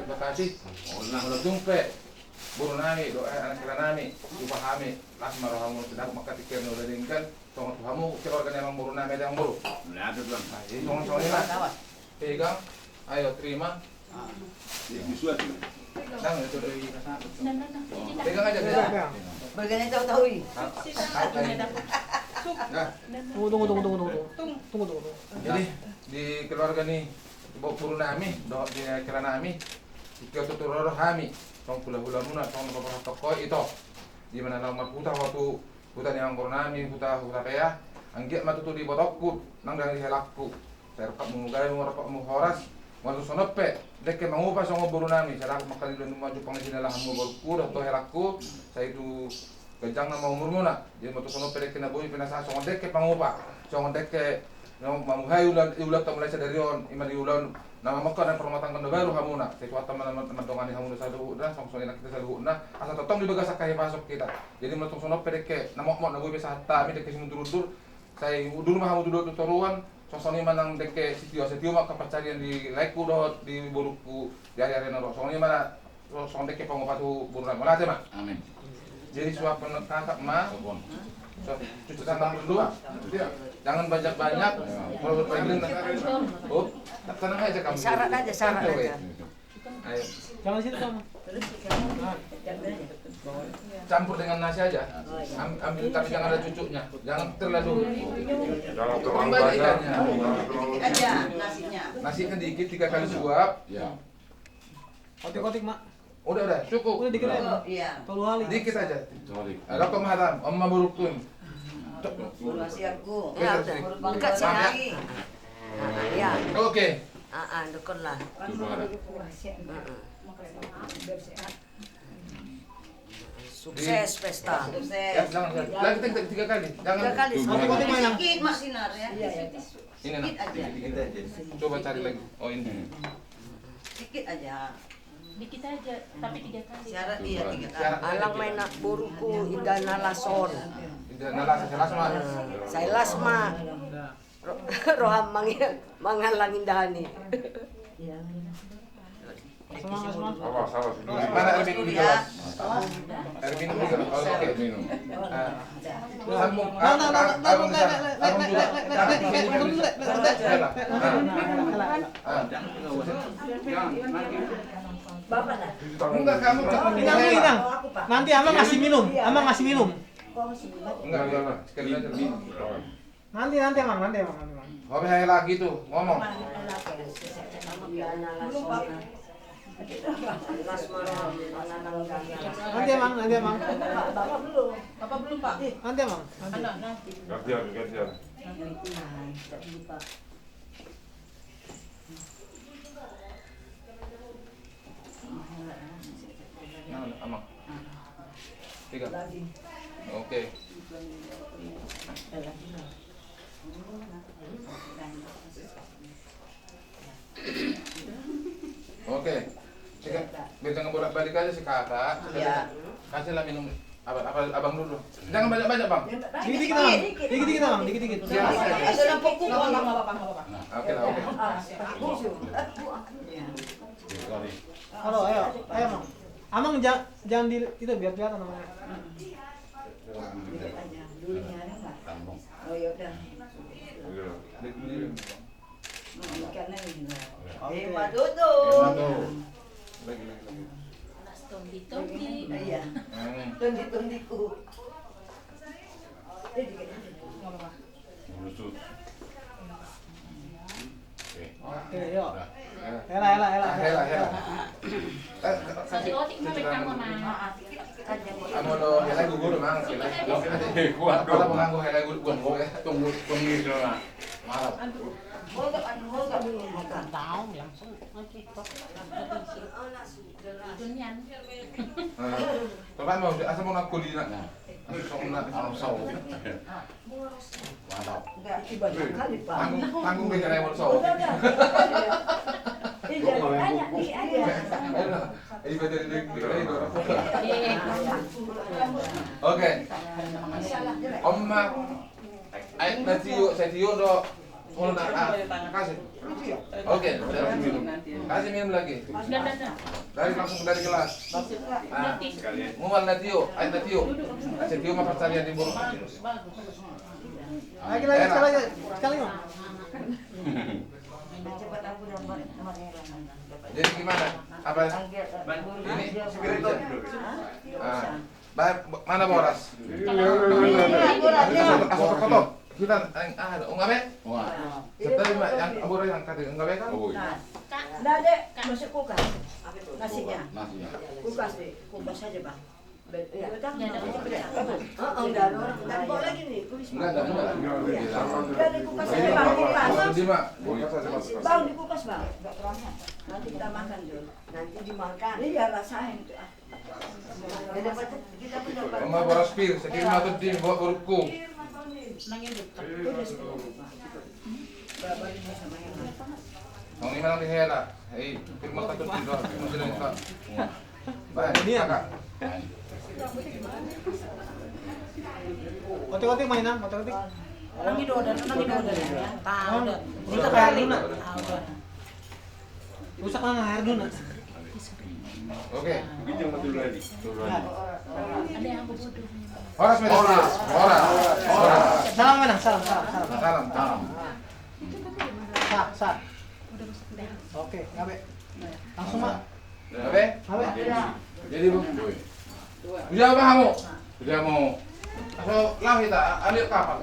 bakasi. Mulai jumpe. Buru nami, doa anak kira nami, upahami, lasma rohamu sedang makatikir no dadingkan, tong tuhamu keluarga yang buru nami yang buru. Ada tuan. Tong ini lah. Pegang, ayo terima. Disuat. Dang itu dari pegang aja pegang. Bagian itu tahu. Tunggu. Jadi di keluarga nih, buru nami, doa di kira nami, kita tutur rohami. Tong pula-pula muna, tong beberapa toko itu di mana nama puta waktu puta yang nami puta kaya anggiat matu di botokku nang dari helakku saya repak mengugai mengerepak menghoras waktu sonope deke mengupas songo buru nami saya makan di maju pangisinan lah mengurku atau helakku saya itu gajang nama umur muna jadi matu sonope deke nabui penasa songo deke pengupa songo deke yang mamuhai ulat mulai dari on imali ulan nama makan dan perumah tangga baru hamuna sesuatu teman-teman dongani hamuna sadu dah songsong kita sadu nah asal totong dibagas sakai pasok kita jadi meletung sono pedeke nama mau nabu bisa hatta mi deke mundur saya udur mah hamu duduk turuan songsong manang deke setio mak kepercayaan di laiku dot di buruku di area naro songsong mana songsong deke pengobatu burunan mana mak Amin. jadi suap kakak mah cuci tangan dulu jangan banyak-banyak kalau berpegang oh tenang aja kamu Syarat aja. ayo Jangan situ kamu. campur dengan nasi aja ambil tapi jangan ada cucuknya jangan terlalu kembali ikannya Dikit aja nasinya. nasinya dikit 3 kali suap Ya. Kotik-kotik, Mak. udah cukup Udah dikit aja. Oh, iya. Tolu kali. dikit aja Sorry. ada kemaharam amma burukun Rahasiaku. Ya, Baru dekat sini. lagi. Ya, oke dukun lah. Sukses pesta. ya jangan lagi 3 kali jangan 3 kali. Kotik-kotik mana? Sedikit mak sinar ya. ini nak Sedikit aja. coba cari lagi oh ini Sedikit aja. Dikit aja, tapi 3 kali. Syarat iya 3 kali. syarat Alang may nak buruku idana lason. tidak nalas mah Saya lasma. Roham mangalang indahani. Semangat. Awas. mana Erwin dulu jelas Erwin dulu jelas oh, oke Minum. sambung abang Bapak lah. enggak kamu Inang. Nanti Amang ngasih minum. enggak sekali aja Nanti Amang. hobi hai lagi tuh ngomong Idana lason. Lasma roham mangalang indahani. Nanti Amang. Bapak belum, Pak? Nanti Amang. Nanti. Gantian. nah amak 3 oke oke biar jangan bolak-balik aja si kakak Iya. kasihlah minum abang dulu jangan banyak-banyak bang Dikit-dikit Amang. Dikit-dikit Amang. Dikit-dikit. Ada lampu kuku. Enggak apa-apa. oke lah oke Sorry. Halo, ayo Amang. Amang jangan di itu biar kelihatan namanya. Tambung. Oh ya udah. Oke. Pak Dudung. lagi Tondi. Iya. Tundi-tundiku. Lusut. Oke, yuk. Udah. Hela. hela Sasi otik mah pegang mama. amo lo hela gugur mang hela Kuat kalau dong. mengganggu hela gugur ya Tunggu pengis lah. malam Tahu langsung. Oke, kok. Dunian. Bapak mau asal mau nak kulina langsung nak Arsau. Mantap. Enggak ibadah kali, Pak. tanggung dengan yang mau soal oke Omma ay nasiyo do Oh, kasih. Oke, kasih minum lagi. Dari kelas. Mual na Tio, ay na Tio. Kasi Tio mapasalian di burung. Lagi sekali Mang. Jadi gimana? Apa ini? Gereja. Mana boras? Asal kotor. Kita ungabe? Setelah yang abur yang kata ungabe kan? Oh, Nggak ada, masuk kulkas. Nasinya. nasinya. Kulkas deh, kulkas aja bang. Iya. Enggak ada orang. Dan bawa lagi nih, tulis. Enggak. Udah di kulkas aja bang, di kulkas. Lima. Kulkas aja masuk. Bang di kulkas bang, nggak terangnya. Nanti kita makan dulu. Nanti dimakan. Iya rasain tuh. Kita pun dapat. Mama boras pir, sekirim atau di burukku. Udah sepuluh. Berapa ini sama yang lain? Ang lima lang dihela. Ay, firma ka doon dito. Firma sila yung ka. Baik, kakak. Otik-otik mainan, otik-otik. Nang idoda ya. Tahu dah. Kita kayak Luna. Rusak lang ang air dun. Oke. Bijang betul lagi. Ada yang aku bodoh. Horas, Medan. Horas. Salam mana? Salam. Salam. Sa. Oke, ngabe. Langsung Mak. Ngabe? Ngabe. Jadi, Udah apa kamu? Udah mau. So, lang kita, ambil kapal.